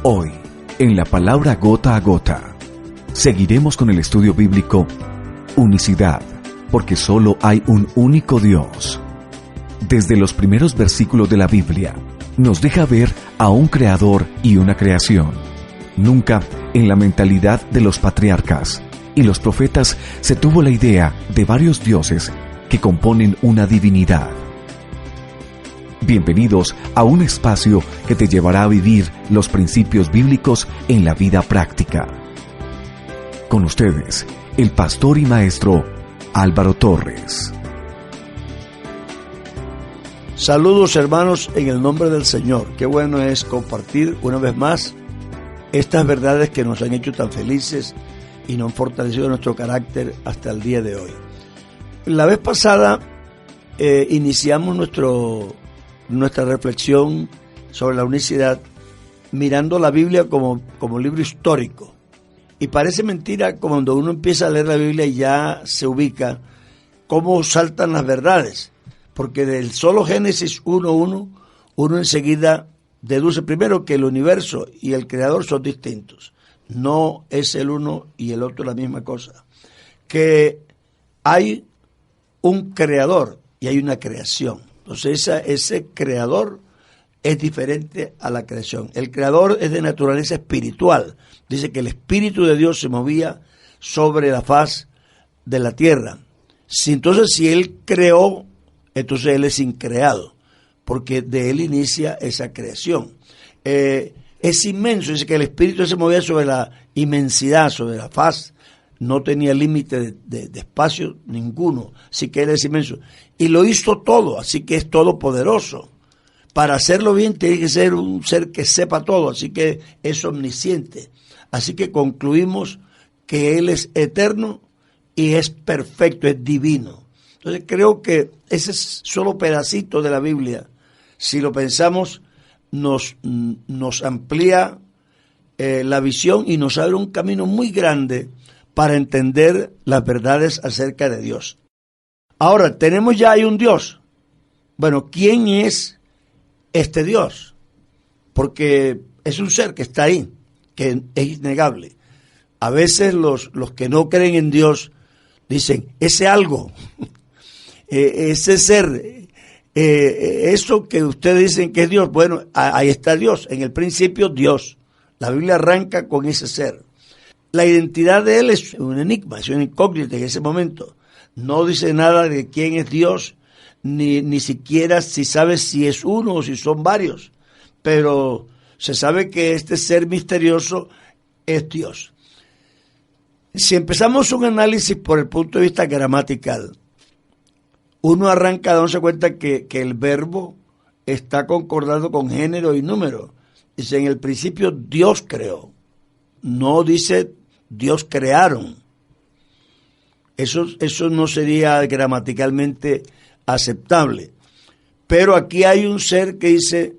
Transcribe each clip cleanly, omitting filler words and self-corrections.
Hoy, en la palabra gota a gota, seguiremos con el estudio bíblico Unicidad, porque solo hay un único Dios. Desde los primeros versículos de la Biblia, nos deja ver a un creador y una creación. Nunca en la mentalidad de los patriarcas y los profetas se tuvo la idea de varios dioses que componen una divinidad. Bienvenidos a un espacio que te llevará a vivir los principios bíblicos en la vida práctica. Con ustedes, el pastor y maestro Álvaro Torres. Saludos, hermanos, en el nombre del Señor. Qué bueno es compartir una vez más estas verdades que nos han hecho tan felices y nos han fortalecido nuestro carácter hasta el día de hoy. La vez pasada iniciamos nuestra reflexión sobre la unicidad mirando la Biblia como libro histórico. Y parece mentira cuando uno empieza a leer la Biblia y ya se ubica cómo saltan las verdades. Porque del solo Génesis 1:1, uno enseguida deduce primero que el universo y el creador son distintos. No es el uno y el otro la misma cosa. Que hay un creador y hay una creación. Entonces ese creador es diferente a la creación. El creador es de naturaleza espiritual. Dice que el Espíritu de Dios se movía sobre la faz de la tierra. Entonces si Él creó, entonces Él es increado, porque de Él inicia esa creación. Es inmenso, dice que el Espíritu se movía sobre la inmensidad, sobre la faz, no tenía límite de espacio ninguno, así que Él es inmenso. Y lo hizo todo, así que es todopoderoso. Para hacerlo bien tiene que ser un ser que sepa todo, así que es omnisciente. Así que concluimos que Él es eterno y es perfecto, es divino. Entonces creo que ese es solo pedacito de la Biblia. Si lo pensamos, nos amplía la visión y nos abre un camino muy grande para entender las verdades acerca de Dios. Ahora, tenemos ya hay un Dios. Bueno, ¿quién es este Dios? Porque es un ser que está ahí, que es innegable. A veces los que no creen en Dios dicen, ese algo, ese ser, eso que ustedes dicen que es Dios, bueno, ahí está Dios, en el principio Dios. La Biblia arranca con ese ser. La identidad de Él es un enigma, es una incógnita en ese momento. No dice nada de quién es Dios, ni siquiera si sabe si es uno o si son varios, pero se sabe que este ser misterioso es Dios. Si empezamos un análisis por el punto de vista gramatical, uno arranca dándose cuenta que el verbo está concordado con género y número. Dice, en el principio Dios creó, no dice Dios crearon. Eso no sería gramaticalmente aceptable. Pero aquí hay un ser que dice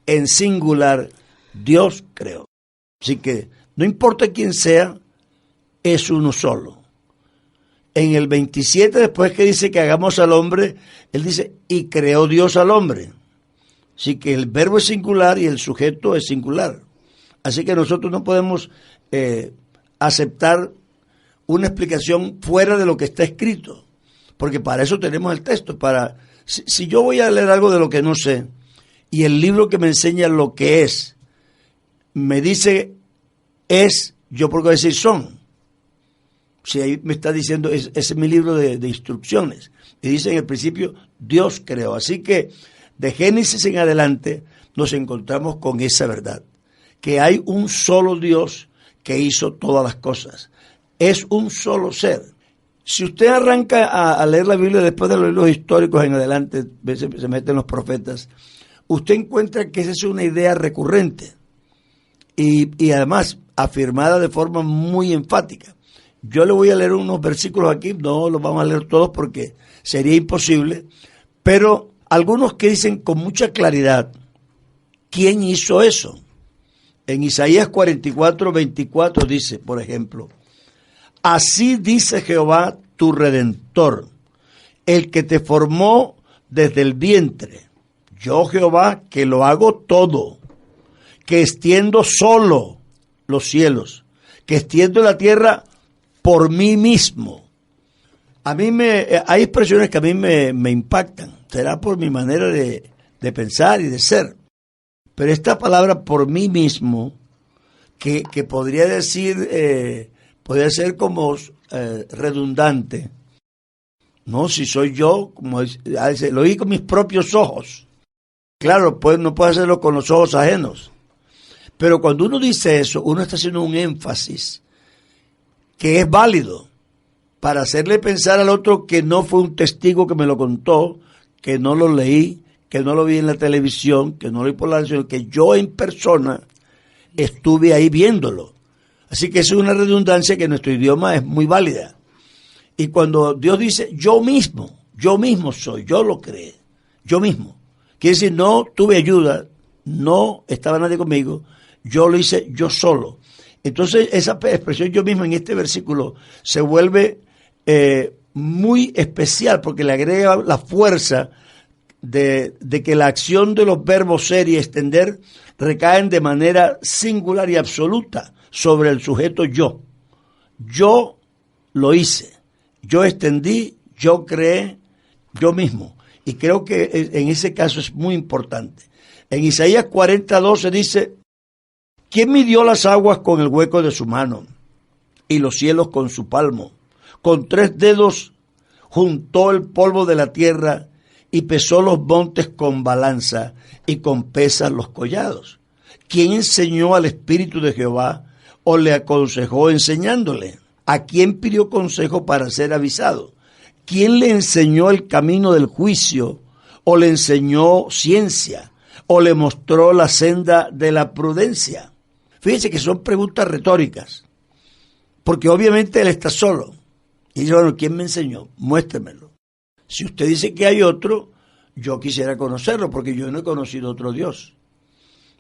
en singular, Dios creó. Así que no importa quién sea, es uno solo. En el 27, después que dice que hagamos al hombre, Él dice, y creó Dios al hombre. Así que el verbo es singular y el sujeto es singular. Así que nosotros no podemos aceptar una explicación fuera de lo que está escrito, porque para eso tenemos el texto. Si yo voy a leer algo de lo que no sé, y el libro que me enseña lo que es, me dice es, yo puedo decir son. Si ahí me está diciendo, ese es mi libro de instrucciones, y dice en el principio, Dios creó. Así que de Génesis en adelante nos encontramos con esa verdad, que hay un solo Dios que hizo todas las cosas. Es un solo ser. Si usted arranca a leer la Biblia después de los libros históricos en adelante, se meten los profetas, usted encuentra que esa es una idea recurrente y además afirmada de forma muy enfática. Yo le voy a leer unos versículos aquí, no los vamos a leer todos porque sería imposible, pero algunos que dicen con mucha claridad, ¿quién hizo eso? En Isaías 44:24 dice, por ejemplo, así dice Jehová tu Redentor, el que te formó desde el vientre. Yo Jehová que lo hago todo, que extiendo solo los cielos, que extiendo la tierra por mí mismo. Hay expresiones que a mí me impactan, será por mi manera de pensar y de ser. Pero esta palabra por mí mismo, que podría decir, podría ser como redundante. No, si soy yo, como lo oí con mis propios ojos. Claro, pues no puedo hacerlo con los ojos ajenos. Pero cuando uno dice eso, uno está haciendo un énfasis que es válido para hacerle pensar al otro que no fue un testigo que me lo contó, que no lo leí, que no lo vi en la televisión, que no lo vi por la televisión, que yo en persona estuve ahí viéndolo. Así que eso es una redundancia que en nuestro idioma es muy válida. Y cuando Dios dice yo mismo soy, yo lo creé, yo mismo. Quiere decir, no tuve ayuda, no estaba nadie conmigo, yo lo hice yo solo. Entonces esa expresión yo mismo en este versículo se vuelve muy especial porque le agrega la fuerza de que la acción de los verbos ser y extender recaen de manera singular y absoluta sobre el sujeto yo. Yo lo hice, yo extendí, yo creé, yo mismo. Y creo que en ese caso es muy importante. En Isaías 40:12 dice, ¿quién midió las aguas con el hueco de su mano y los cielos con su palmo? Con 3 dedos juntó el polvo de la tierra y pesó los montes con balanza y con pesas los collados. ¿Quién enseñó al Espíritu de Jehová o le aconsejó enseñándole? ¿A quién pidió consejo para ser avisado? ¿Quién le enseñó el camino del juicio o le enseñó ciencia o le mostró la senda de la prudencia? Fíjense que son preguntas retóricas, porque obviamente él está solo. Y dice, bueno, ¿quién me enseñó? Muéstremelo. Si usted dice que hay otro, yo quisiera conocerlo, porque yo no he conocido otro Dios.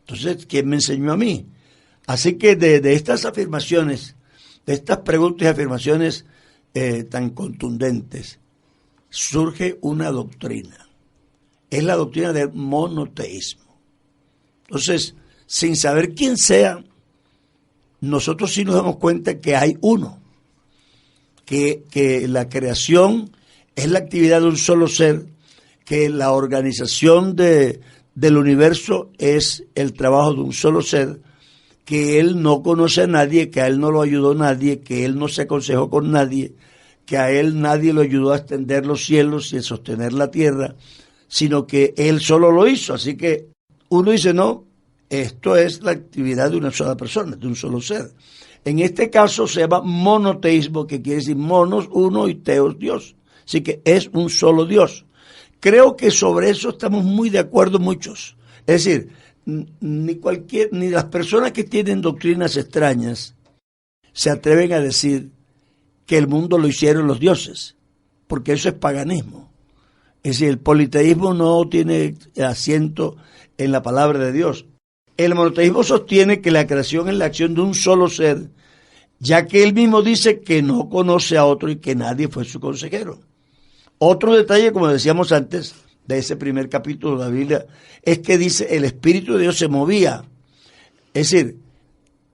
Entonces, ¿quién me enseñó a mí? Así que de estas afirmaciones, de estas preguntas y afirmaciones tan contundentes, surge una doctrina. Es la doctrina del monoteísmo. Entonces, sin saber quién sea, nosotros sí nos damos cuenta que hay uno, que la creación es la actividad de un solo ser, que la organización del universo es el trabajo de un solo ser, que él no conoce a nadie, que a él no lo ayudó nadie, que él no se aconsejó con nadie, que a él nadie lo ayudó a extender los cielos y a sostener la tierra, sino que él solo lo hizo. Así que uno dice, no, esto es la actividad de una sola persona, de un solo ser. En este caso se llama monoteísmo, que quiere decir monos, uno, y teos, Dios. Así que es un solo Dios. Creo que sobre eso estamos muy de acuerdo muchos. Es decir, ni las personas que tienen doctrinas extrañas se atreven a decir que el mundo lo hicieron los dioses, porque eso es paganismo. Es decir, el politeísmo no tiene asiento en la palabra de Dios. El monoteísmo sostiene que la creación es la acción de un solo ser, ya que él mismo dice que no conoce a otro y que nadie fue su consejero. Otro detalle, como decíamos antes, de ese primer capítulo de la Biblia, es que dice el Espíritu de Dios se movía. Es decir,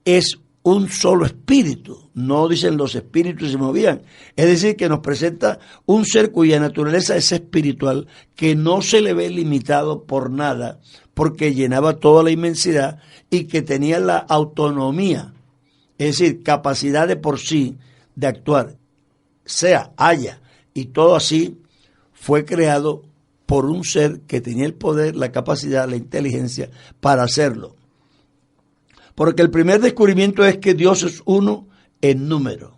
es un solo espíritu, no dicen los espíritus se movían. Es decir, que nos presenta un ser cuya naturaleza es espiritual, que no se le ve limitado por nada, porque llenaba toda la inmensidad y que tenía la autonomía, es decir, capacidad de por sí de actuar, haya, y todo así fue creado por un ser que tenía el poder, la capacidad, la inteligencia para hacerlo. Porque el primer descubrimiento es que Dios es uno en número.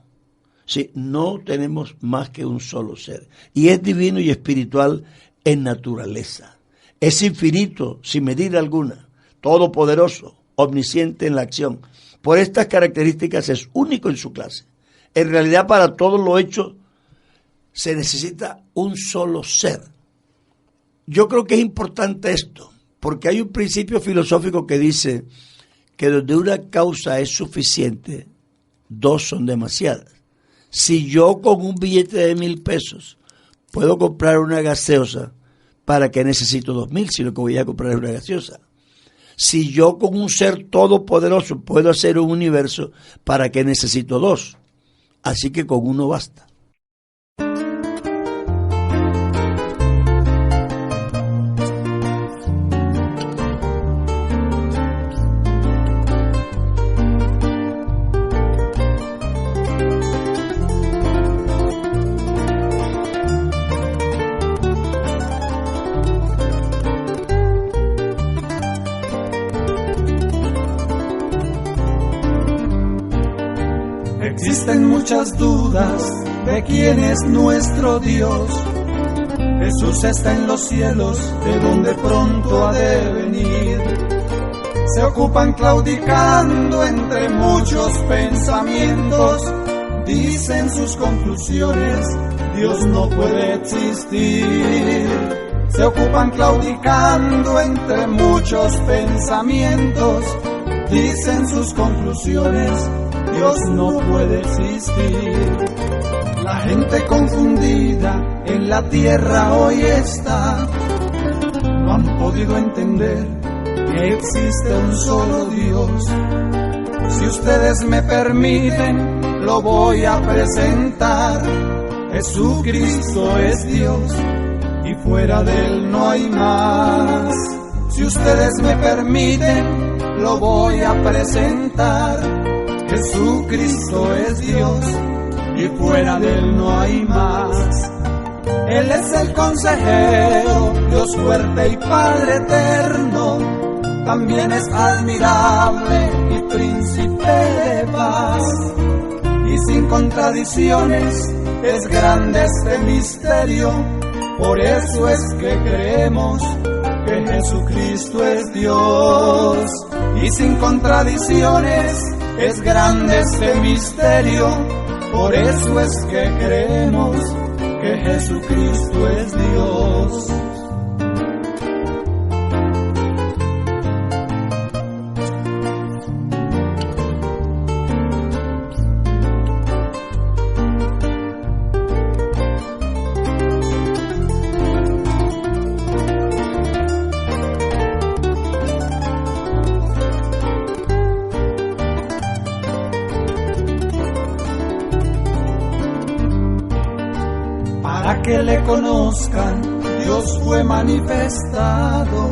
Sí, no tenemos más que un solo ser. Y es divino y espiritual en naturaleza. Es infinito, sin medida alguna, todopoderoso, omnisciente en la acción. Por estas características es único en su clase. En realidad, para todo lo hecho se necesita un solo ser. Yo creo que es importante esto, porque hay un principio filosófico que dice que donde una causa es suficiente, 2 son demasiadas. Si yo con un billete de 1,000 pesos puedo comprar una gaseosa, ¿para qué necesito 2,000 si lo que voy a comprar es una gaseosa? Si yo con un ser todopoderoso puedo hacer un universo, ¿para qué necesito dos? Así que con uno basta. Existen muchas dudas de quién es nuestro Dios. Jesús está en los cielos, de donde pronto ha de venir. Se ocupan claudicando entre muchos pensamientos. Dicen sus conclusiones, Dios no puede existir. Se ocupan claudicando entre muchos pensamientos. Dicen sus conclusiones, Dios no puede existir. La gente confundida en la tierra hoy está. No han podido entender que existe un solo Dios. Si ustedes me permiten, lo voy a presentar. Jesucristo es Dios y fuera de Él no hay más. Si ustedes me permiten, lo voy a presentar. Jesucristo es Dios y fuera de Él no hay más. Él es el consejero, Dios fuerte y Padre eterno. También es admirable y príncipe de paz. Y sin contradicciones es grande este misterio. Por eso es que creemos que Jesucristo es Dios. Y sin contradicciones es grande este misterio, por eso es que creemos que Jesucristo es Dios. Que le conozcan, Dios fue manifestado,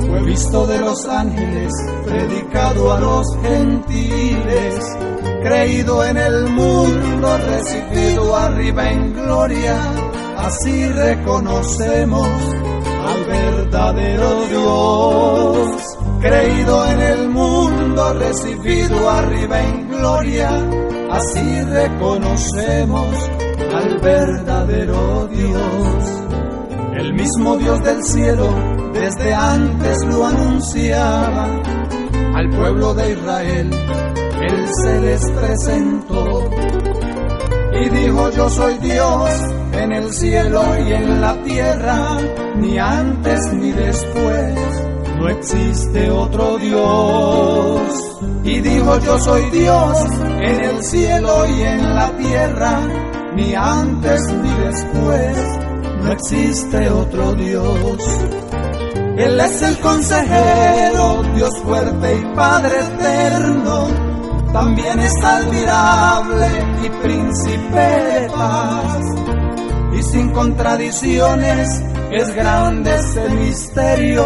fue visto de los ángeles, predicado a los gentiles, creído en el mundo, recibido arriba en gloria. Así reconocemos al verdadero Dios, creído en el mundo, recibido arriba en gloria. Así reconocemos al verdadero Dios. El mismo Dios del cielo desde antes lo anunciaba al pueblo de Israel. Él se les presentó y dijo: yo soy Dios en el cielo y en la tierra, ni antes ni después, no existe otro Dios. Y dijo: yo soy Dios en el cielo y en la tierra, ni antes ni después, no existe otro Dios. Él es el consejero, Dios fuerte y Padre eterno. También es admirable y príncipe de paz. Y sin contradicciones es grande este misterio.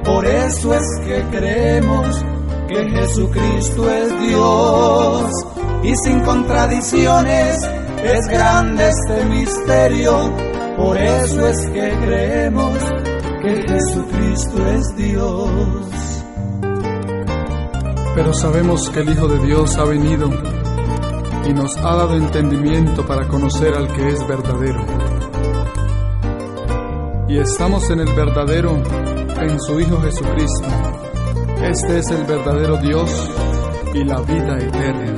Por eso es que creemos que Jesucristo es Dios. Y sin contradicciones es grande este misterio, por eso es que creemos que Jesucristo es Dios. Pero sabemos que el Hijo de Dios ha venido y nos ha dado entendimiento para conocer al que es verdadero. Y estamos en el verdadero, en su Hijo Jesucristo. Este es el verdadero Dios y la vida eterna.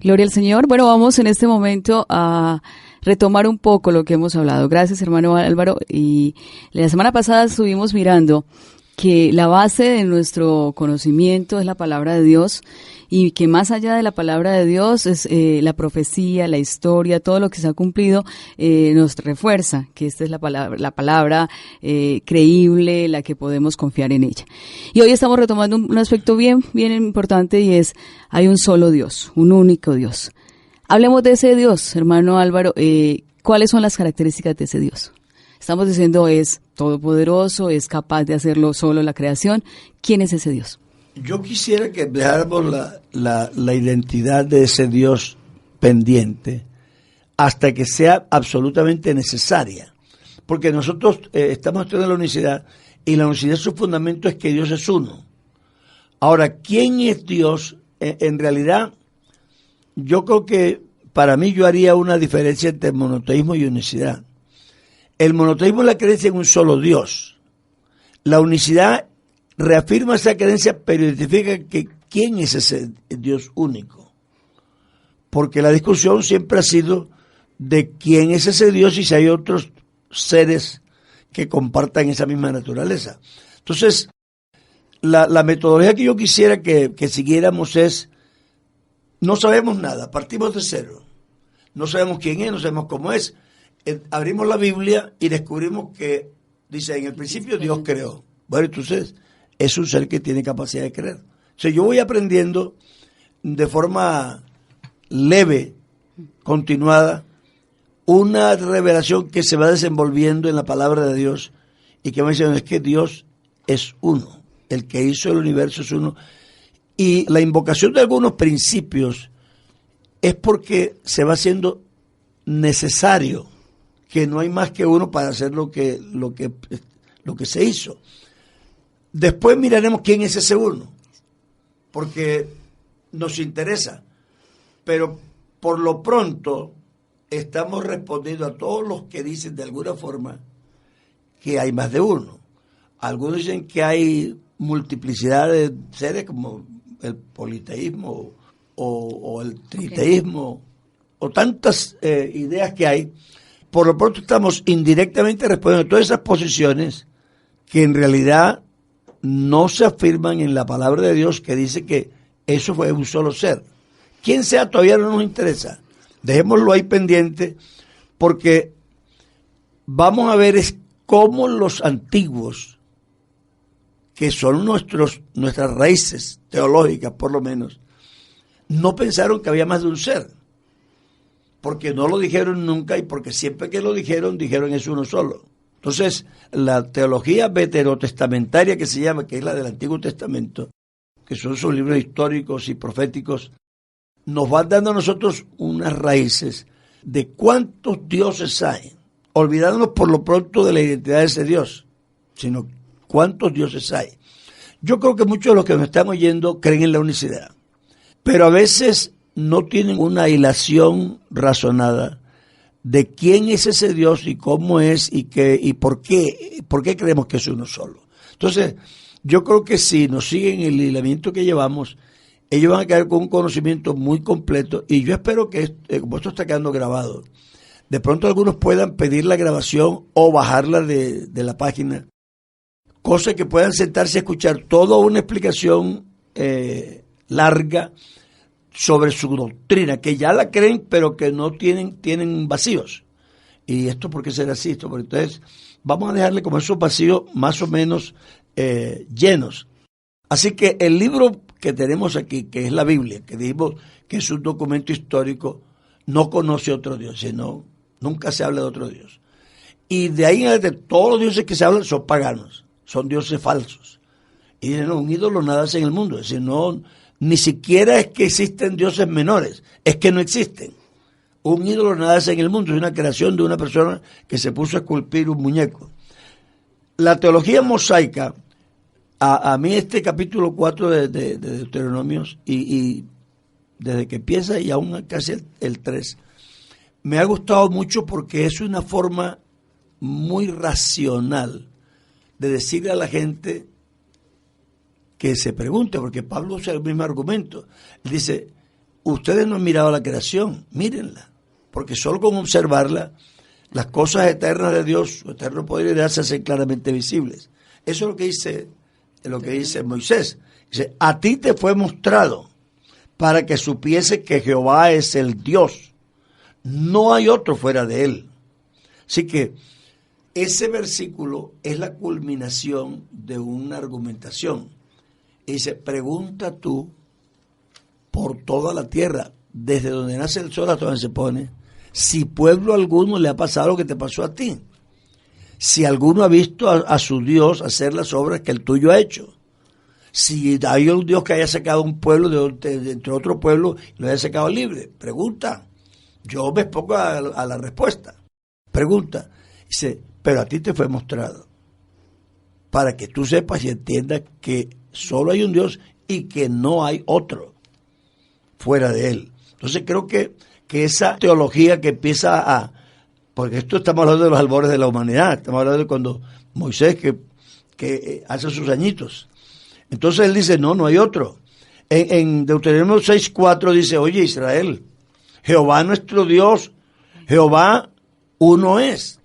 Gloria al Señor. Bueno, vamos en este momento a retomar un poco lo que hemos hablado. Gracias, hermano Álvaro. Y la semana pasada estuvimos mirando que la base de nuestro conocimiento es la palabra de Dios, y que más allá de la palabra de Dios es la profecía, la historia, todo lo que se ha cumplido nos refuerza que esta es la palabra creíble, la que podemos confiar en ella. Y hoy estamos retomando un aspecto bien importante, y es: hay un solo Dios, un único Dios. Hablemos de ese Dios, hermano Álvaro. ¿Cuáles son las características de ese Dios? Estamos diciendo es todopoderoso, es capaz de hacerlo solo la creación. ¿Quién es ese Dios? Yo quisiera que dejáramos la identidad de ese Dios pendiente hasta que sea absolutamente necesaria. Porque nosotros estamos estudiando la unicidad, y la unicidad, su fundamento es que Dios es uno. Ahora, ¿quién es Dios? En realidad, yo creo que para mí yo haría una diferencia entre monoteísmo y unicidad. El monoteísmo es la creencia en un solo Dios. La unicidad reafirma esa creencia, pero identifica que quién es ese Dios único. Porque la discusión siempre ha sido de quién es ese Dios y si hay otros seres que compartan esa misma naturaleza. Entonces, la metodología que yo quisiera que siguiéramos es: no sabemos nada, partimos de cero. No sabemos quién es, no sabemos cómo es. Abrimos la Biblia y descubrimos que dice: en el principio Dios creó. Bueno, entonces es un ser que tiene capacidad de creer. O sea, yo voy aprendiendo de forma leve, continuada, una revelación que se va desenvolviendo en la palabra de Dios, y que me dicen: es que Dios es uno, el que hizo el universo es uno. Y la invocación de algunos principios es porque se va haciendo necesario, que no hay más que uno para hacer lo que se hizo. Después miraremos quién es ese uno, porque nos interesa, pero por lo pronto estamos respondiendo a todos los que dicen de alguna forma que hay más de uno. Algunos dicen que hay multiplicidad de seres, como el politeísmo o el triteísmo, o tantas ideas que hay. Por lo pronto estamos indirectamente respondiendo a todas esas posiciones que en realidad no se afirman en la palabra de Dios, que dice que eso fue un solo ser. Quién sea todavía no nos interesa. Dejémoslo ahí pendiente, porque vamos a ver es cómo los antiguos, que son nuestras raíces teológicas por lo menos, no pensaron que había más de un ser, porque no lo dijeron nunca, y porque siempre que lo dijeron es uno solo. Entonces, la teología veterotestamentaria, que se llama, que es la del Antiguo Testamento, que son sus libros históricos y proféticos, nos van dando a nosotros unas raíces de cuántos dioses hay, olvidándonos por lo pronto de la identidad de ese Dios, sino cuántos dioses hay. Yo creo que muchos de los que nos están oyendo creen en la unicidad, pero a veces no tienen una hilación razonada de quién es ese Dios y cómo es y por qué creemos que es uno solo. Entonces, yo creo que si nos siguen el hilamiento que llevamos, ellos van a quedar con un conocimiento muy completo, y yo espero que, como esto está quedando grabado, de pronto algunos puedan pedir la grabación o bajarla de la página, cosa que puedan sentarse a escuchar toda una explicación larga sobre su doctrina, que ya la creen, pero que no tienen vacíos. ¿Y esto por qué será así? Entonces, vamos a dejarle como esos vacíos más o menos llenos. Así que el libro que tenemos aquí, que es la Biblia, que dijimos que es un documento histórico, no conoce otro Dios, sino nunca se habla de otro Dios. Y de ahí en adelante, todos los dioses que se hablan son paganos, son dioses falsos. Y dicen: no, un ídolo nada hace en el mundo. Es decir, no, ni siquiera es que existen dioses menores, es que no existen. Un ídolo nada hace en el mundo, es una creación de una persona que se puso a esculpir un muñeco. La teología mosaica, a mí este capítulo 4 de Deuteronomios, y desde que empieza y aún casi el 3, me ha gustado mucho, porque es una forma muy racional de decirle a la gente que se pregunte, porque Pablo usa el mismo argumento. Él dice: ustedes no han mirado la creación, mírenla, porque solo con observarla, las cosas eternas de Dios, su eterno poder y ideal, se hacen claramente visibles. Eso es lo que dice lo que dice Moisés. Dice, a ti te fue mostrado para que supiese que Jehová es el Dios. No hay otro fuera de él. Así que ese versículo es la culminación de una argumentación. Y dice, pregunta tú por toda la tierra, desde donde nace el sol hasta donde se pone, si pueblo alguno le ha pasado lo que te pasó a ti. Si alguno ha visto a su Dios hacer las obras que el tuyo ha hecho. Si hay un Dios que haya sacado un pueblo de entre otro pueblo y lo haya sacado libre. Pregunta. Yo me expongo a la respuesta. Pregunta. Dice, pero a ti te fue mostrado para que tú sepas y entiendas que solo hay un Dios y que no hay otro fuera de él. Entonces creo que esa teología que empieza porque esto estamos hablando de los albores de la humanidad, estamos hablando de cuando Moisés que hace sus añitos. Entonces él dice, no hay otro. En Deuteronomio 6:4 dice, oye Israel, Jehová nuestro Dios, Jehová uno es.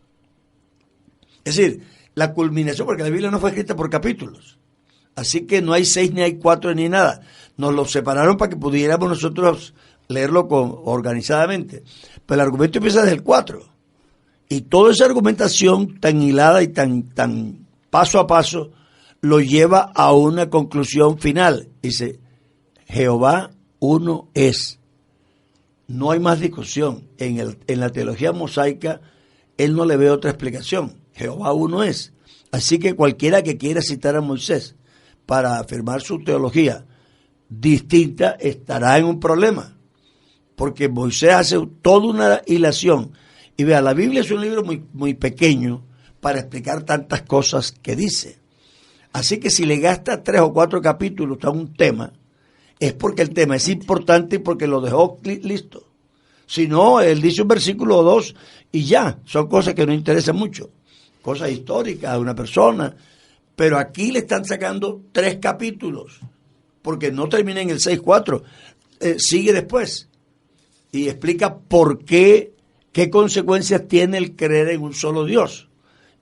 Es decir, la culminación, porque la Biblia no fue escrita por capítulos. Así que no hay 6, ni hay 4, ni nada. Nos lo separaron para que pudiéramos nosotros leerlo organizadamente. Pero el argumento empieza desde el 4. Y toda esa argumentación tan hilada y tan paso a paso lo lleva a una conclusión final. Dice, Jehová uno es. No hay más discusión. En la teología mosaica, él no le ve otra explicación. Jehová uno es. Así que cualquiera que quiera citar a Moisés para afirmar su teología distinta estará en un problema. Porque Moisés hace toda una hilación. Y vea, la Biblia es un libro muy, muy pequeño para explicar tantas cosas que dice. Así que si le gasta 3 o 4 capítulos a un tema, es porque el tema es importante y porque lo dejó listo. Si no, él dice un versículo o 2 y ya, son cosas que no interesan mucho. Cosas históricas de una persona. Pero aquí le están sacando 3 capítulos, porque no termina en el 6:4, sigue después. Y explica por qué consecuencias tiene el creer en un solo Dios.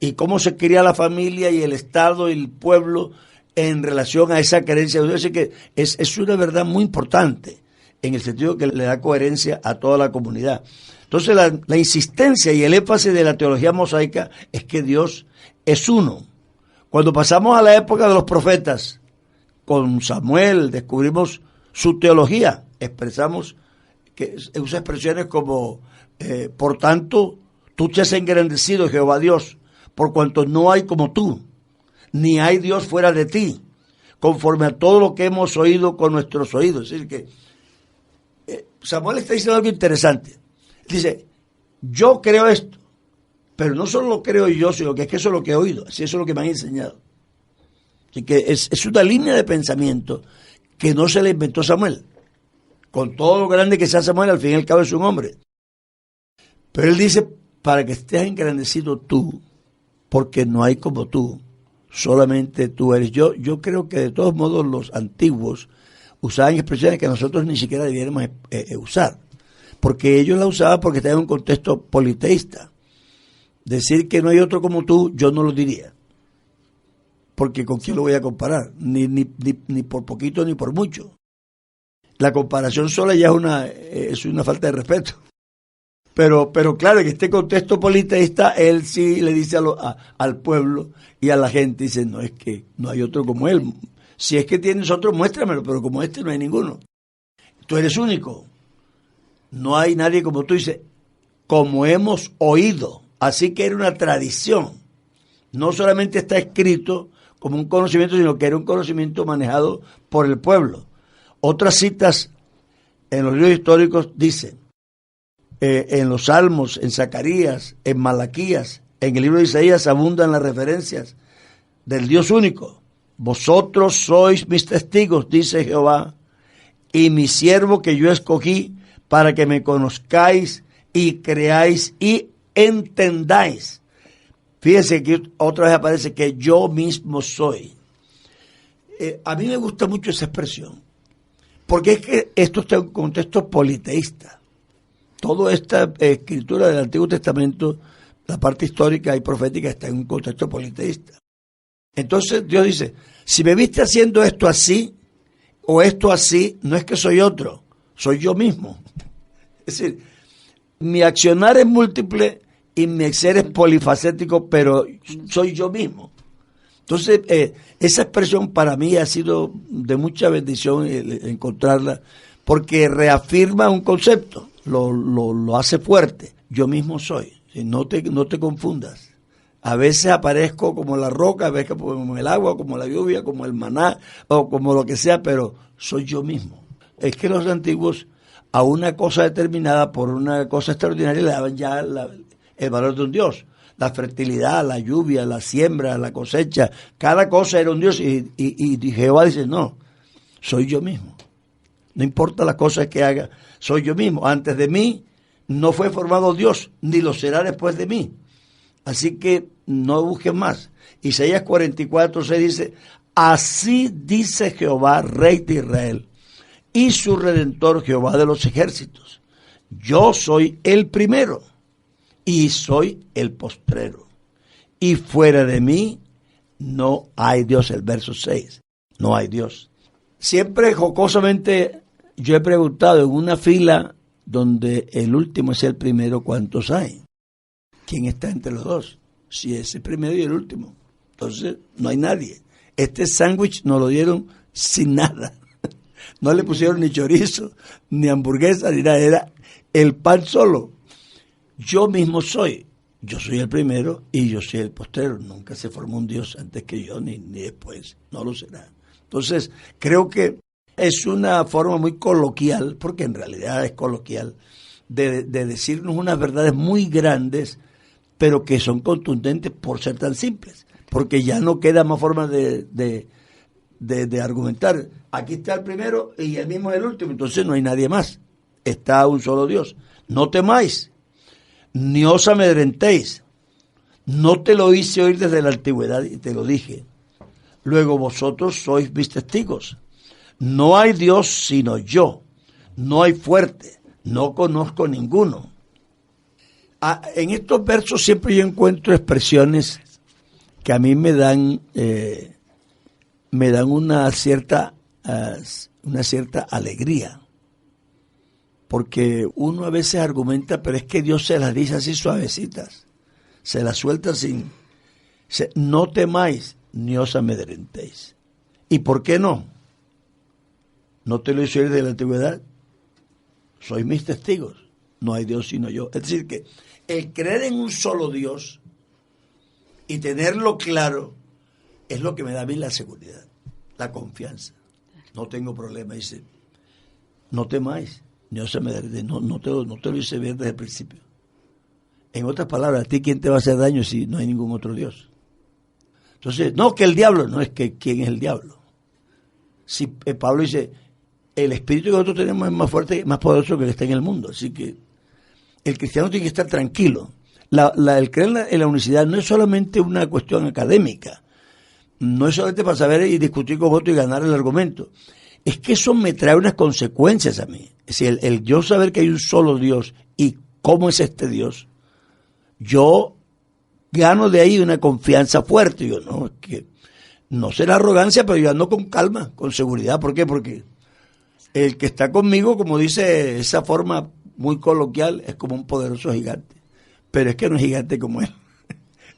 Y cómo se cría la familia y el Estado y el pueblo en relación a esa creencia de Dios. Así que es una verdad muy importante, en el sentido que le da coherencia a toda la comunidad. Entonces la insistencia y el énfasis de la teología mosaica es que Dios es uno. Cuando pasamos a la época de los profetas, con Samuel descubrimos su teología, expresamos, que usa expresiones como, por tanto, tú te has engrandecido, Jehová Dios, por cuanto no hay como tú, ni hay Dios fuera de ti, conforme a todo lo que hemos oído con nuestros oídos. Es decir, que Samuel está diciendo algo interesante. Dice, yo creo esto, pero no solo lo creo yo, sino que es que eso es lo que he oído, así eso es lo que me han enseñado. Así que es una línea de pensamiento que no se le inventó Samuel. Con todo lo grande que sea Samuel, al fin y al cabo es un hombre. Pero él dice, para que estés engrandecido tú, porque no hay como tú, solamente tú eres. Yo creo que de todos modos los antiguos usaban expresiones que nosotros ni siquiera debiéramos usar, porque ellos la usaban porque estaban en un contexto politeísta. Decir que no hay otro como tú, yo no lo diría, porque ¿con quién lo voy a comparar? Ni por poquito ni por mucho. La comparación sola ya es una falta de respeto. Pero claro, en este contexto politeísta, él sí le dice al pueblo y a la gente, dice, no, es que no hay otro como él. Si es que tienes otro, muéstramelo, pero como este no hay ninguno. Tú eres único. No hay nadie como tú, dice, como hemos oído. Así que era una tradición. No solamente está escrito como un conocimiento, sino que era un conocimiento manejado por el pueblo. Otras citas en los libros históricos dicen, en los Salmos, en Zacarías, en Malaquías, en el libro de Isaías abundan las referencias del Dios único. Vosotros sois mis testigos, dice Jehová, y mi siervo que yo escogí para que me conozcáis y creáis y entendáis. Fíjense que otra vez aparece que yo mismo soy. A mí me gusta mucho esa expresión, porque es que esto está en un contexto politeísta. Toda esta escritura del Antiguo Testamento, la parte histórica y profética, está en un contexto politeísta. Entonces Dios dice, si me viste haciendo esto así o esto así, no es que soy otro, soy yo mismo. Es decir, mi accionar es múltiple y mi ser es polifacético, pero soy yo mismo. Entonces, esa expresión para mí ha sido de mucha bendición encontrarla, porque reafirma un concepto, lo hace fuerte. Yo mismo soy, no te confundas. A veces aparezco como la roca, a veces como el agua, como la lluvia, como el maná, o como lo que sea, pero soy yo mismo. Es que los antiguos a una cosa determinada por una cosa extraordinaria le daban ya el valor de un Dios. La fertilidad, la lluvia, la siembra, la cosecha, cada cosa era un Dios y Jehová dice, no, soy yo mismo. No importa las cosas que haga, soy yo mismo. Antes de mí no fue formado Dios, ni lo será después de mí. Así que no busquen más. Isaías 44:6 dice, así dice Jehová, Rey de Israel, y su Redentor, Jehová de los ejércitos. Yo soy el primero y soy el postrero. Y fuera de mí no hay Dios. El verso 6, no hay Dios. Siempre jocosamente yo he preguntado en una fila donde el último es el primero, ¿cuántos hay? ¿Quién está entre los dos? Si es el primero y el último. Entonces no hay nadie. Este sándwich nos lo dieron sin nada. No le pusieron ni chorizo, ni hamburguesa, ni nada. Era el pan solo. Yo mismo soy. Yo soy el primero y yo soy el postrero. Nunca se formó un Dios antes que yo, ni después. No lo será. Entonces, creo que es una forma muy coloquial, porque en realidad es coloquial, de decirnos unas verdades muy grandes, pero que son contundentes por ser tan simples. Porque ya no queda más forma de argumentar. Aquí está el primero y el mismo es el último, entonces no hay nadie más. Está un solo Dios. No temáis, ni os amedrentéis. No te lo hice oír desde la antigüedad y te lo dije. Luego vosotros sois mis testigos. No hay Dios sino yo. No hay fuerte. No conozco ninguno. En estos versos siempre yo encuentro expresiones que a mí me dan una cierta alegría, porque uno a veces argumenta, pero es que Dios se las dice así suavecitas, se las suelta no temáis ni os amedrentéis. ¿Y por qué no? No te lo hice oír de la antigüedad, sois mis testigos, no hay Dios sino yo. Es decir, que el creer en un solo Dios y tenerlo claro es lo que me da a mí la seguridad, la confianza. No tengo problema, dice, no temáis, ni os amedrentéis, no te lo hice ver desde el principio. En otras palabras, ¿a ti quién te va a hacer daño si no hay ningún otro Dios? Entonces, no, que el diablo, no es que quién es el diablo. Si Pablo dice, el espíritu que nosotros tenemos es más fuerte, más poderoso que el que está en el mundo, así que el cristiano tiene que estar tranquilo. El creer en la unicidad no es solamente una cuestión académica, no es solamente para saber y discutir con otro y ganar el argumento, es que eso me trae unas consecuencias a mí. Es decir, el yo saber que hay un solo Dios y cómo es este Dios, yo gano de ahí una confianza fuerte. Yo no, es que no será arrogancia, pero yo ando con calma, con seguridad. ¿Por qué? Porque el que está conmigo, como dice esa forma muy coloquial, es como un poderoso gigante, pero es que no es gigante como él.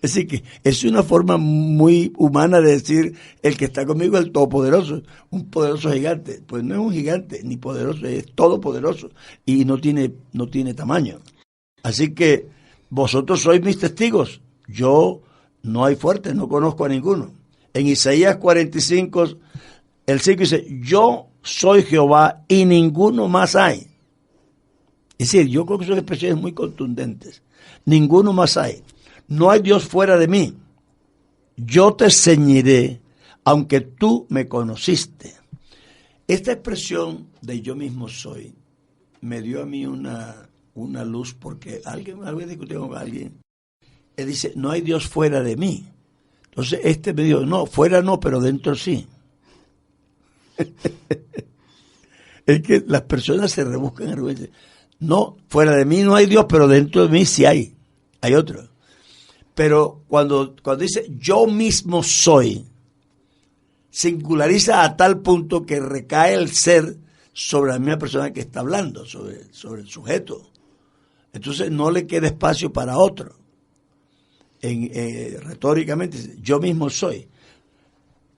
Es decir, que es una forma muy humana de decir, el que está conmigo es el todopoderoso, un poderoso gigante. Pues no es un gigante ni poderoso, es todopoderoso y no tiene tamaño. Así que vosotros sois mis testigos. Yo no hay fuerte, no conozco a ninguno. En Isaías 45, el 5 dice, yo soy Jehová y ninguno más hay. Es decir, yo creo que son expresiones muy contundentes. Ninguno más hay. No hay Dios fuera de mí. Yo te ceñiré, aunque tú me conociste. Esta expresión de yo mismo soy me dio a mí una luz, porque alguien discutió con alguien. Él dice, no hay Dios fuera de mí. Entonces me dijo, no, fuera no, pero dentro sí. Es que las personas se rebuscan argumentos. No, fuera de mí no hay Dios, pero dentro de mí sí hay otro. Pero cuando dice yo mismo soy, singulariza a tal punto que recae el ser sobre la misma persona que está hablando, sobre el sujeto. Entonces no le queda espacio para otro. Retóricamente dice, yo mismo soy.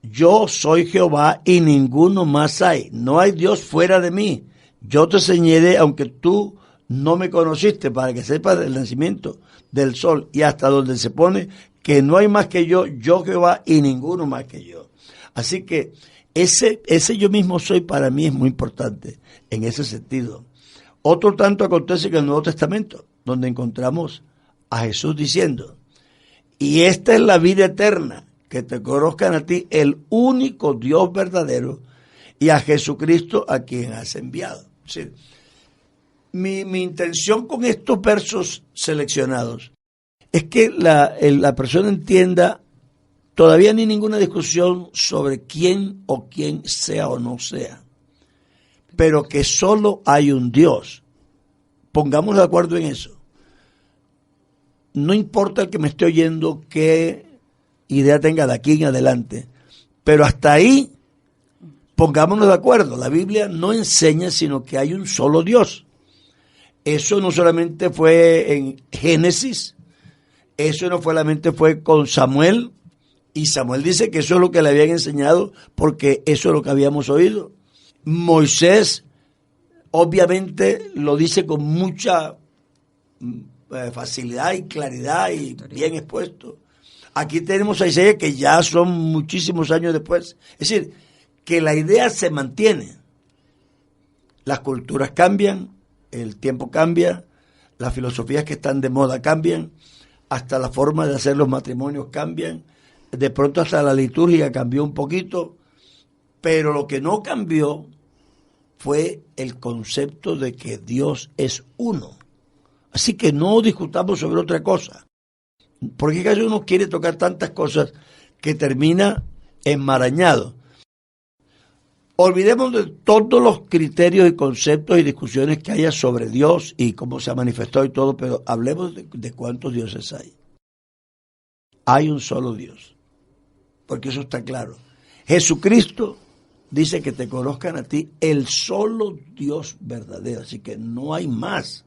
Yo soy Jehová y ninguno más hay. No hay Dios fuera de mí. Yo te señalé, aunque tú no me conociste, para que sepas del nacimiento del sol y hasta donde se pone, que no hay más que yo Jehová y ninguno más que yo. Así que ese yo mismo soy para mí es muy importante en ese sentido. Otro tanto acontece en el Nuevo Testamento, donde encontramos a Jesús diciendo, y esta es la vida eterna, que te conozcan a ti, el único Dios verdadero, y a Jesucristo a quien has enviado. Es decir, mi intención con estos versos seleccionados es que la persona entienda, todavía ni ninguna discusión sobre quién sea o no sea, pero que solo hay un Dios. Pongamos de acuerdo en eso. No importa el que me esté oyendo qué idea tenga de aquí en adelante, pero hasta ahí pongámonos de acuerdo. La Biblia no enseña sino que hay un solo Dios. Eso no solamente fue en Génesis, eso no solamente fue con Samuel, y Samuel dice que eso es lo que le habían enseñado porque eso es lo que habíamos oído. Moisés obviamente lo dice con mucha facilidad y claridad y bien expuesto. Aquí tenemos a Isaías, que ya son muchísimos años después. Es decir, que la idea se mantiene. Las culturas cambian, el tiempo cambia, las filosofías que están de moda cambian, hasta la forma de hacer los matrimonios cambian, de pronto hasta la liturgia cambió un poquito, pero lo que no cambió fue el concepto de que Dios es uno. Así que no discutamos sobre otra cosa, porque casi uno quiere tocar tantas cosas que termina enmarañado. Olvidemos de todos los criterios y conceptos y discusiones que haya sobre Dios y cómo se ha manifestado y todo, pero hablemos de cuántos dioses hay. Hay un solo Dios, porque eso está claro. Jesucristo dice que te conozcan a ti, el solo Dios verdadero, así que no hay más.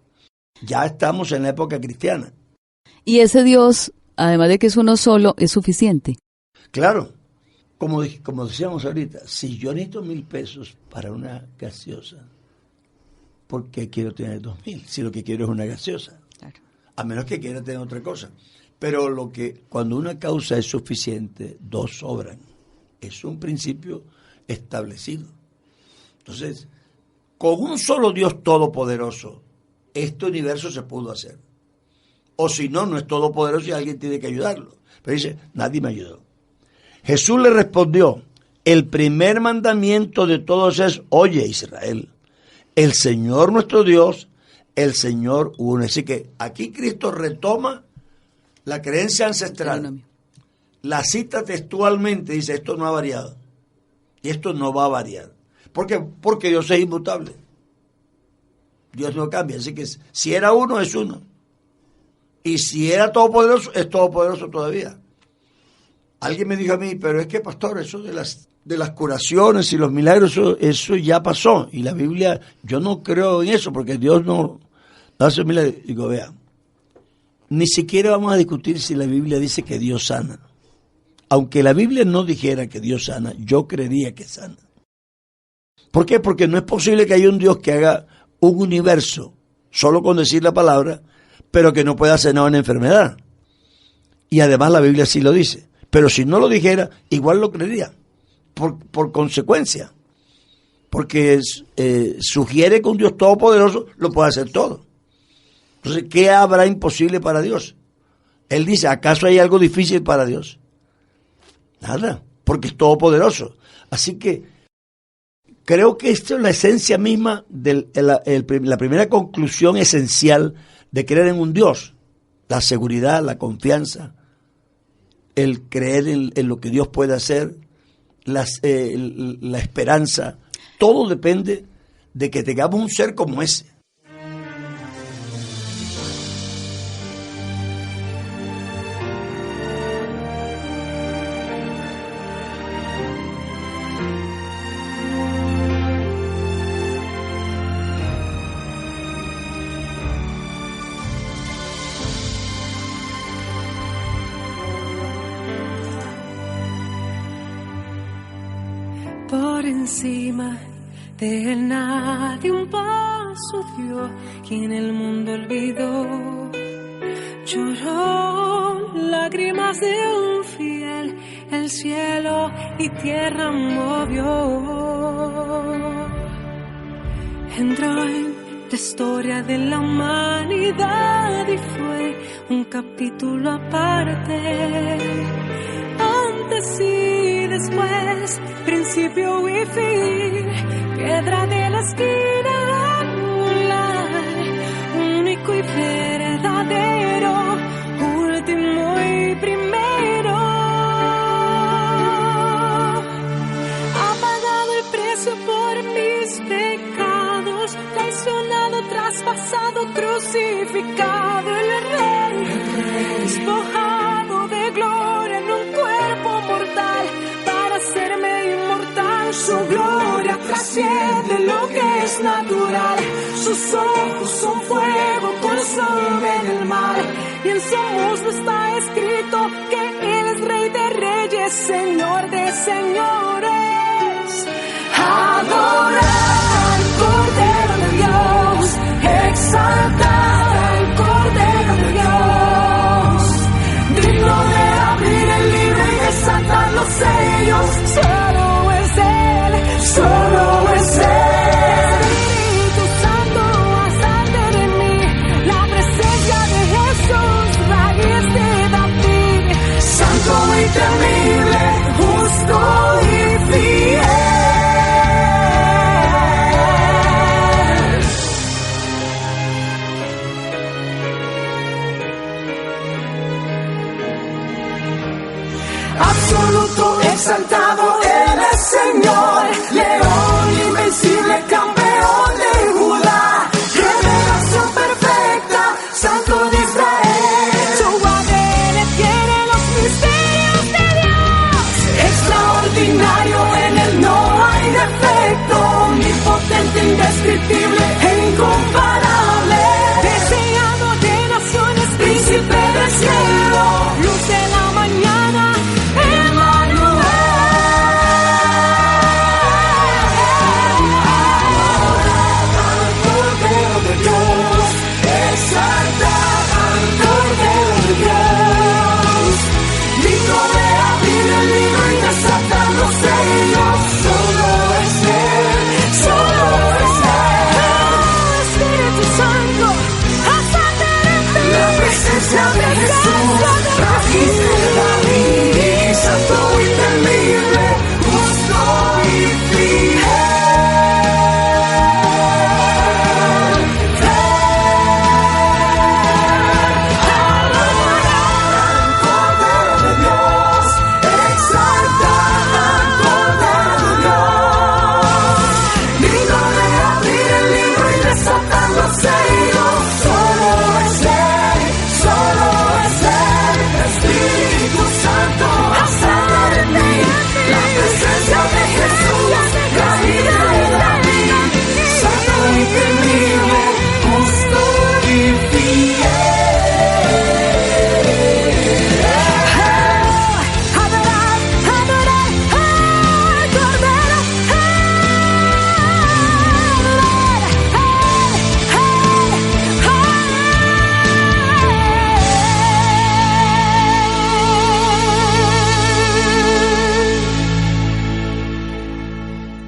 Ya estamos en la época cristiana. Y ese Dios, además de que es uno solo, es suficiente. Claro, como decíamos ahorita, si yo necesito 1,000 pesos para una gaseosa, ¿por qué quiero tener 2,000? Si lo que quiero es una gaseosa. Claro. A menos que quiera tener otra cosa. Pero cuando una causa es suficiente, dos sobran. Es un principio establecido. Entonces, con un solo Dios todopoderoso, este universo se pudo hacer. O si no, no es todopoderoso y alguien tiene que ayudarlo. Pero dice, nadie me ayudó. Jesús le respondió, el primer mandamiento de todos es, oye Israel, el Señor nuestro Dios, el Señor uno. Así que aquí Cristo retoma la creencia ancestral. La cita textualmente, dice, esto no ha variado. Y esto no va a variar. ¿Por qué? Porque Dios es inmutable. Dios no cambia. Así que si era uno, es uno. Y si era todopoderoso, es todopoderoso todavía. Alguien me dijo a mí, pero es que, pastor, eso de las curaciones y los milagros, eso ya pasó. Y la Biblia, yo no creo en eso, porque Dios no hace milagros. Digo, vea, ni siquiera vamos a discutir si la Biblia dice que Dios sana. Aunque la Biblia no dijera que Dios sana, yo creería que sana. ¿Por qué? Porque no es posible que haya un Dios que haga un universo solo con decir la palabra, pero que no pueda sanar una enfermedad. Y además la Biblia sí lo dice. Pero si no lo dijera, igual lo creería, por consecuencia. Porque sugiere que un Dios todopoderoso lo puede hacer todo. Entonces, ¿qué habrá imposible para Dios? Él dice, ¿acaso hay algo difícil para Dios? Nada, porque es todopoderoso. Así que creo que esto es la esencia misma de la primera conclusión esencial de creer en un Dios. La seguridad, la confianza, el creer en lo que Dios puede hacer, la esperanza. Todo depende de que tengamos un ser como ese. por encima de él nadie un paso dio, quien el mundo olvidó. Lloró lágrimas de un fiel, el cielo y tierra movió. Entró en la historia de la humanidad y fue un capítulo aparte. Antes y después, principio y fin, piedra de la esquina angular, único y verdadero, último y primero. Ha pagado el precio por mis pecados, traicionado, traspasado, crucificado, el rey, despojado de gloria en un cuerpo mortal para hacerme inmortal. Su gloria trasciende lo que es natural, sus ojos son fuego, consumen el mar, y en su muslo está escrito que él es rey de reyes, señor de señores. Adorar al Cordero de Dios, exaltar al Cordero de Dios, digno de abrir el libro y desatar los sellos. Solo es Él, solo es Él. Espíritu Santo, hazte de mí, la presencia de Jesús, raíz de David, santo y temible, justo y fiel. Absoluto, exaltado, Él es Señor, León invencible, campeón de Judá, revelación perfecta, Santo de Israel. Su ADN tiene los misterios de Dios, extraordinario, en Él no hay defecto, omnipotente, indescriptible e incomparable, deseado de naciones, príncipe del cielo, luz de la mañana,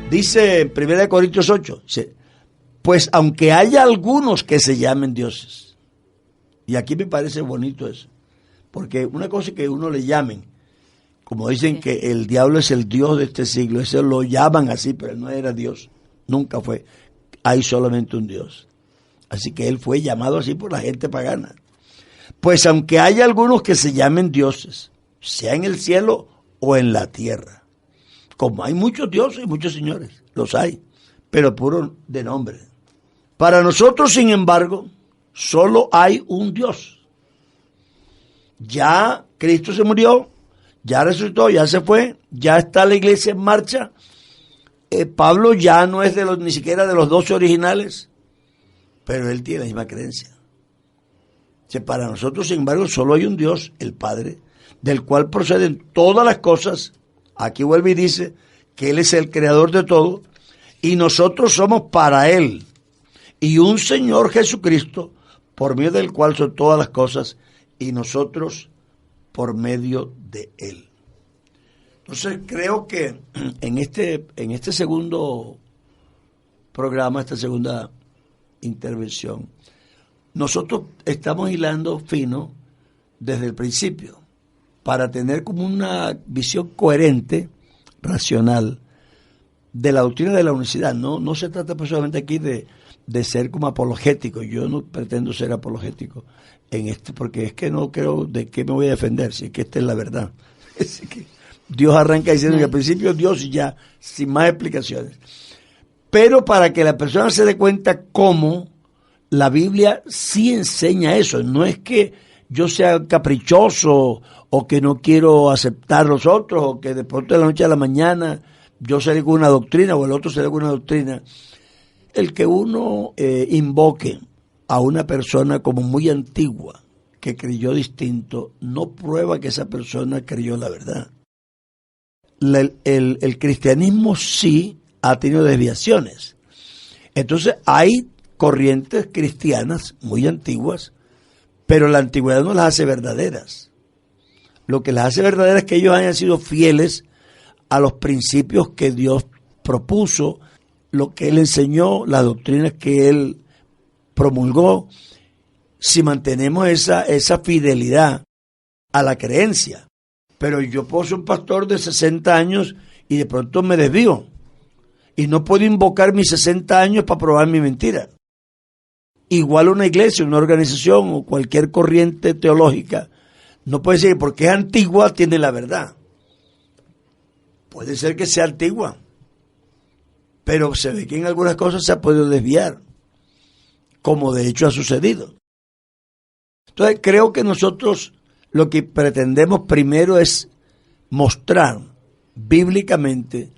dice en 1 Corintios 8, dice, pues aunque haya algunos que se llamen dioses, y aquí me parece bonito eso, porque una cosa es que uno le llamen, como dicen que el diablo es el dios de este siglo, eso lo llaman así, pero él no era Dios, nunca fue, hay solamente un Dios, así que él fue llamado así por la gente pagana. Pues aunque haya algunos que se llamen dioses, sea en el cielo o en la tierra, como hay muchos dioses y muchos señores, los hay, pero puro de nombre. Para nosotros, sin embargo, solo hay un Dios. Ya Cristo se murió, ya resucitó, ya se fue, ya está la iglesia en marcha. Pablo ya no es ni siquiera de los 12 originales, pero él tiene la misma creencia. Para nosotros, sin embargo, solo hay un Dios, el Padre, del cual proceden todas las cosas. Aquí vuelve y dice que Él es el creador de todo y nosotros somos para Él, y un Señor Jesucristo, por medio del cual son todas las cosas, y nosotros por medio de Él. Entonces creo que en este segundo programa, esta segunda intervención, nosotros estamos hilando fino desde el principio para tener como una visión coherente, racional, de la doctrina de la unicidad. No se trata solamente aquí de ser como apologético. Yo no pretendo ser apologético en esto, porque es que no creo de qué me voy a defender, si es que esta es la verdad. Es que Dios arranca diciendo que al principio Dios y ya, sin más explicaciones. Pero para que la persona se dé cuenta cómo la Biblia sí enseña eso. No es que yo sea caprichoso o que no quiero aceptar los otros, o que de pronto de la noche a la mañana yo salgo con una doctrina o el otro sale con una doctrina. El que uno invoque a una persona como muy antigua, que creyó distinto, no prueba que esa persona creyó la verdad. El cristianismo sí ha tenido desviaciones. Entonces hay corrientes cristianas muy antiguas, pero la antigüedad no las hace verdaderas. Lo que las hace verdaderas es que ellos hayan sido fieles a los principios que Dios propuso, lo que Él enseñó, las doctrinas que Él promulgó. Si mantenemos esa fidelidad a la creencia. Pero yo puedo ser un pastor de 60 años y de pronto me desvío. Y no puedo invocar mis 60 años para probar mi mentira. Igual una iglesia, una organización o cualquier corriente teológica no puede decir que porque es antigua tiene la verdad. Puede ser que sea antigua, pero se ve que en algunas cosas se ha podido desviar, como de hecho ha sucedido. Entonces creo que nosotros lo que pretendemos primero es mostrar bíblicamente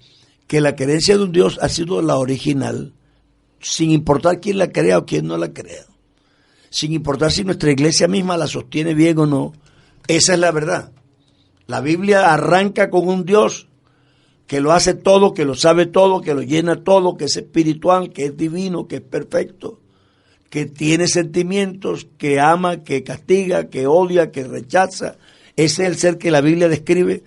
que la creencia de un Dios ha sido la original, sin importar quién la crea o quién no la crea, sin importar si nuestra iglesia misma la sostiene bien o no. Esa es la verdad. La Biblia arranca con un Dios que lo hace todo, que lo sabe todo, que lo llena todo, que es espiritual, que es divino, que es perfecto, que tiene sentimientos, que ama, que castiga, que odia, que rechaza. Ese es el ser que la Biblia describe.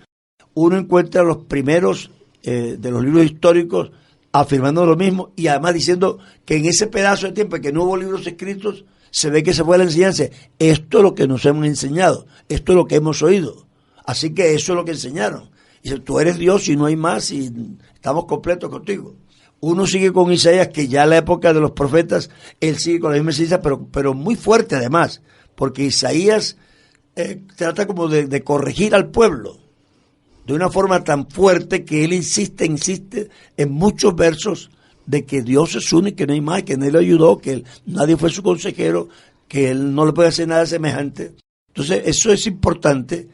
Uno encuentra los primeros de los libros históricos afirmando lo mismo, y además diciendo que en ese pedazo de tiempo en que no hubo libros escritos, se ve que se fue la enseñanza. Esto es lo que nos hemos enseñado, esto es lo que hemos oído. Así que eso es lo que enseñaron. Dice, tú eres Dios y no hay más y estamos completos contigo. Uno sigue con Isaías, que ya en la época de los profetas, él sigue con la misma enseñanza, pero muy fuerte además, porque Isaías trata como de corregir al pueblo de una forma tan fuerte que él insiste en muchos versos de que Dios es único, que no hay más, que nadie lo ayudó, que nadie fue su consejero, que él no le puede hacer nada semejante. Entonces eso es importante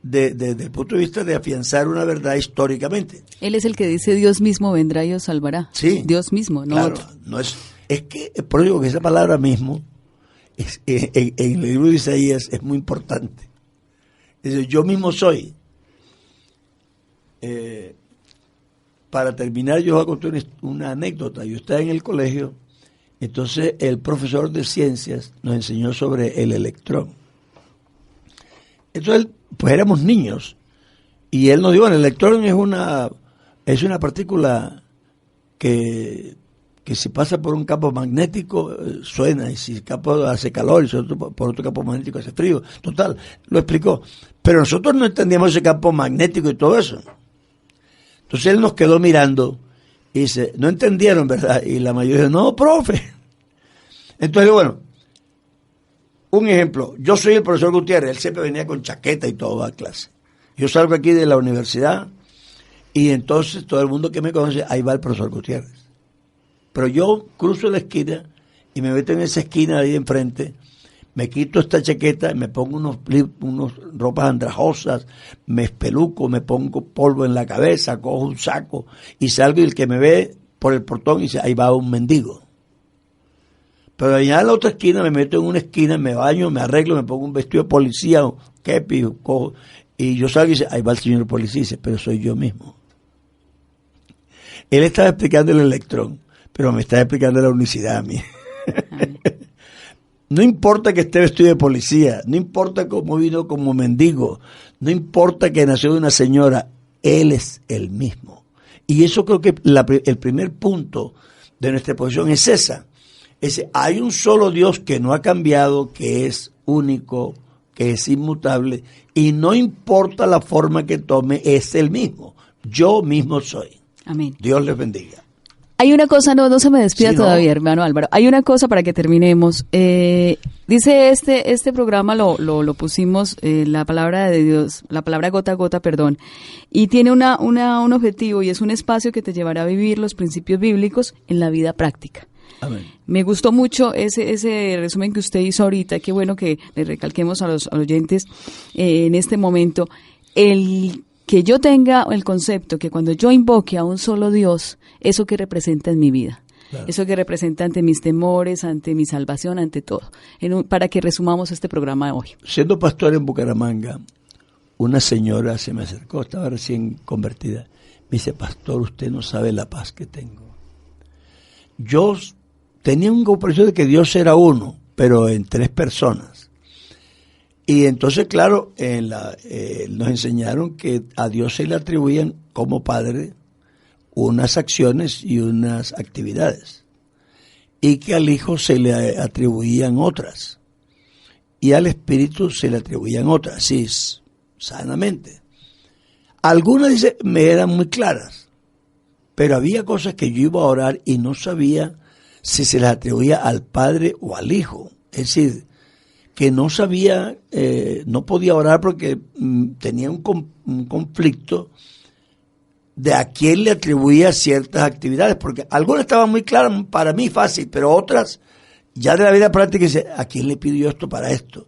desde el punto de vista de afianzar una verdad históricamente. Él es el que dice Dios mismo vendrá y os salvará. Sí. Dios mismo, no claro, otro. No es que, por eso digo que esa palabra mismo en el libro de Isaías es muy importante. Dice, yo mismo soy. Para terminar, yo voy a contar una anécdota. Yo estaba en el colegio, entonces el profesor de ciencias nos enseñó sobre el electrón. Entonces, pues éramos niños, y él nos dijo, el electrón es una partícula que si pasa por un campo magnético suena, y si el campo hace calor, y si por otro campo magnético hace frío. Total, lo explicó. Pero nosotros no entendíamos ese campo magnético y todo eso. Entonces él nos quedó mirando y dice, no entendieron, ¿verdad? Y la mayoría dijo, no, profe. Entonces, bueno, un ejemplo, yo soy el profesor Gutiérrez, él siempre venía con chaqueta y todo a clase. Yo salgo aquí de la universidad y entonces todo el mundo que me conoce, ahí va el profesor Gutiérrez. Pero yo cruzo la esquina y me meto en esa esquina ahí enfrente, me quito esta chaqueta, me pongo unos ropas andrajosas, me espeluco, me pongo polvo en la cabeza, cojo un saco y salgo, y el que me ve por el portón y dice, ahí va un mendigo. Pero allá en la otra esquina me meto en una esquina, me baño, me arreglo, me pongo un vestido de policía, un kepi, cojo, y yo salgo y dice, ahí va el señor policía, y dice, pero soy yo mismo. Él estaba explicando el electrón, pero me estaba explicando la unicidad a mí. No importa que esté vestido de policía, no importa cómo vino como mendigo, no importa que nació de una señora, Él es el mismo. Y eso creo que el primer punto de nuestra posición es esa. Hay un solo Dios que no ha cambiado, que es único, que es inmutable, y no importa la forma que tome, es el mismo. Yo mismo soy. Amén. Dios les bendiga. Hay una cosa, no se me despida Sí, todavía, no. hermano Álvaro. Hay una cosa para que terminemos. Dice este programa lo pusimos, la palabra de Dios, la palabra gota a gota, perdón, y tiene un objetivo, y es un espacio que te llevará a vivir los principios bíblicos en la vida práctica. Amén. Me gustó mucho ese resumen que usted hizo ahorita. Qué bueno que le recalquemos a los oyentes en este momento el que yo tenga el concepto que cuando yo invoque a un solo Dios, eso que representa en mi vida, claro, eso que representa ante mis temores, ante mi salvación, ante todo, para que resumamos este programa de hoy. Siendo pastor en Bucaramanga, una señora se me acercó, estaba recién convertida, me dice: pastor, usted no sabe la paz que tengo. Yo tenía un comprensión de que Dios era uno, pero en 3 personas. Y entonces, claro, nos enseñaron que a Dios se le atribuían como Padre unas acciones y unas actividades, y que al Hijo se le atribuían otras, y al Espíritu se le atribuían otras, sí, sanamente. Algunas, dice, me eran muy claras, pero había cosas que yo iba a orar y no sabía si se las atribuía al Padre o al Hijo. Es decir, que no sabía, no podía orar porque tenía un conflicto de a quién le atribuía ciertas actividades, porque algunas estaban muy claras para mí, fácil, pero otras, ya de la vida práctica, dice: ¿a quién le pido yo esto para esto?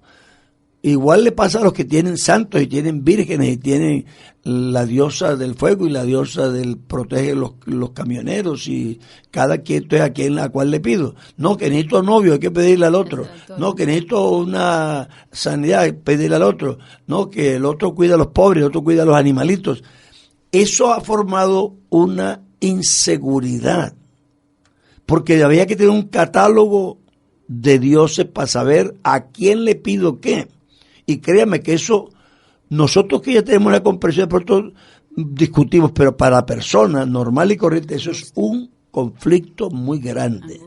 Igual le pasa a los que tienen santos y tienen vírgenes y tienen la diosa del fuego y la diosa del protege los camioneros, y cada quien, entonces a cuál le pido. No, que necesito novio, hay que pedirle al otro. No, que necesito una sanidad, hay que pedirle al otro. No, que el otro cuida a los pobres, el otro cuida a los animalitos. Eso ha formado una inseguridad, porque había que tener un catálogo de dioses para saber a quién le pido qué. Y créame que eso, nosotros que ya tenemos la comprensión, por todo discutimos, pero para la persona normal y corriente eso es un conflicto muy grande.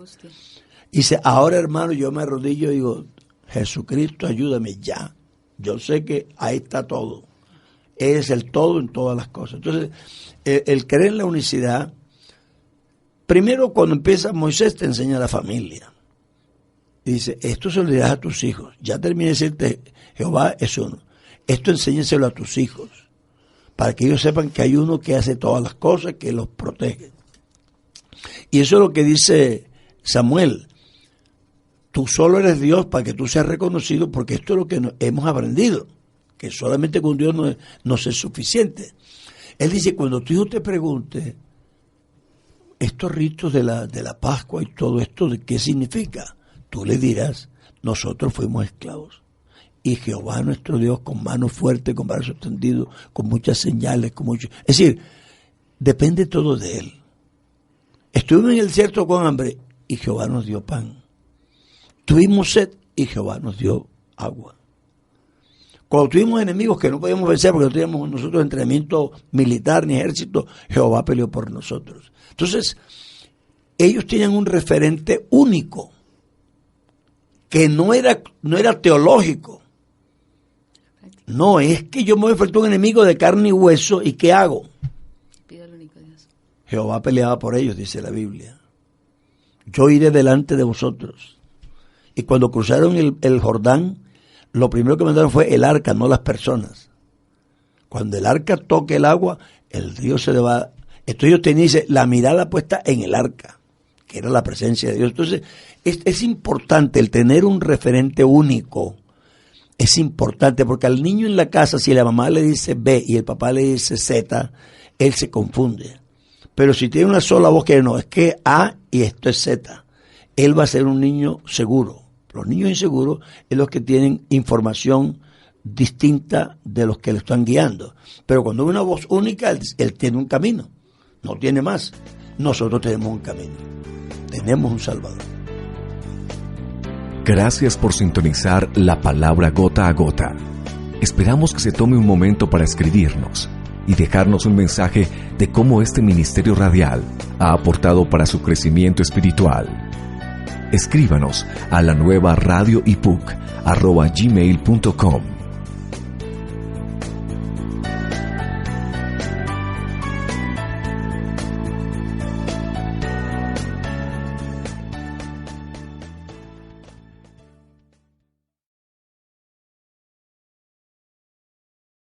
Y dice: ahora, hermano, yo me arrodillo y digo: Jesucristo, ayúdame ya. Yo sé que ahí está todo. Es el todo en todas las cosas. Entonces, el creer en la unicidad, primero cuando empieza Moisés te enseña la familia. Y dice: esto se lo dirás a tus hijos. Ya terminé de decirte, Jehová es uno. Esto enséñaselo a tus hijos, para que ellos sepan que hay uno que hace todas las cosas, que los protege. Y eso es lo que dice Samuel: tú solo eres Dios para que tú seas reconocido, porque esto es lo que hemos aprendido, que solamente con Dios no es suficiente. Él dice: cuando tu hijo te pregunte estos ritos de la Pascua y todo esto, ¿de qué significa? Tú le dirás: nosotros fuimos esclavos, y Jehová nuestro Dios, con mano fuerte, con brazo extendido, con muchas señales, es decir, depende todo de Él. Estuvimos en el desierto con hambre y Jehová nos dio pan. Tuvimos sed y Jehová nos dio agua. Cuando tuvimos enemigos que no podíamos vencer porque no teníamos nosotros entrenamiento militar ni ejército, Jehová peleó por nosotros. Entonces, ellos tenían un referente único, que no era teológico. No, es que yo me voy a enfrentar a un enemigo de carne y hueso, ¿y qué hago? Pido al único Dios. Jehová peleaba por ellos, dice la Biblia. Yo iré delante de vosotros. Y cuando cruzaron el Jordán, lo primero que mandaron fue el arca, no las personas. Cuando el arca toque el agua, el río se le va. Entonces ellos tenían, dice, la mirada puesta en el arca, que era la presencia de Dios. Entonces es importante el tener un referente único. Es importante porque al niño en la casa, si la mamá le dice B y el papá le dice Z, él se confunde. Pero si tiene una sola voz que no, es que A y esto es Z, él va a ser un niño seguro. Los niños inseguros es los que tienen información distinta de los que le están guiando. Pero cuando hay una voz única, él tiene un camino, no tiene más. nosotros tenemos un camino, tenemos un Salvador. Gracias por sintonizar la palabra gota a gota. Esperamos que se tome un momento para escribirnos y dejarnos un mensaje de cómo este ministerio radial ha aportado para su crecimiento espiritual. Escríbanos a la nueva radioepoch@gmail.com